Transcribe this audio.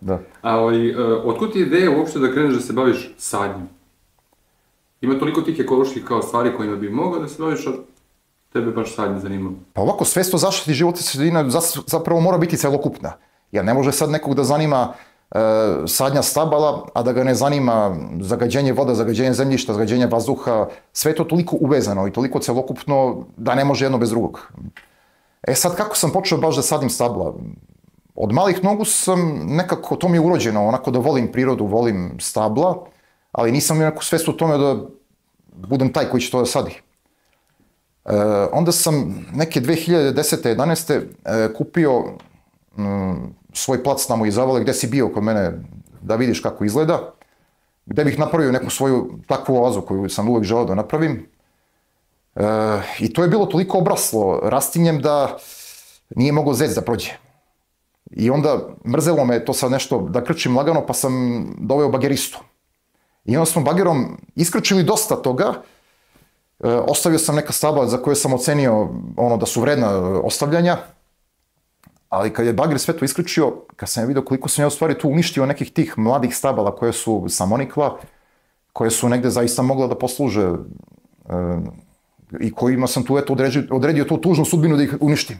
Da. Otkud ti ideja uopšte da kreneš da se baviš sadnjom? Ima toliko tih ekoloških kao stvari kojima bi mogao da se baviš, a tebe baš sadnje zanimalo. Pa ovako, svest o zaštiti životne sredine zapravo mora biti celokupna. Jer ne može sad nekog da zanima sadnja stabala, a da ga ne zanima zagađenje voda, zagađenje zemljišta, zagađenje vazduha. Sve je to toliko uvezano i toliko celokupno da ne može jedno bez drugog. E sad, kako sam počeo baš da sadim stabla? Od malih nogu sam nekako, to mi je urođeno, onako da volim prirodu, volim stabla, ali nisam imao neku svest o tome da budem taj koji će to da sadi. Onda sam neke 2010. 11. Kupio svoj plac tamo iz Zavale, gde si bio kod mene, da vidiš kako izgleda, gde bih napravio neku svoju takvu oazu koju sam uvek želeo da napravim. I to je bilo toliko obraslo rastinjem da nije mogao zec da prođe. I onda mrzelo me to sad nešto da krčim lagano, pa sam doveo bageristu. I onda smo bagerom iskrčili dosta toga. Ostavio sam neka stabla za koje sam ocenio da su vredna ostavljanja, ali kad je bager sve to iskrčio, kad sam ja vidio koliko sam ja u stvari tu uništio nekih tih mladih stabala koje su samonikla, koje su negde zaista mogla da posluže i kojima sam tu odredio tu tužnu sudbinu da ih uništim.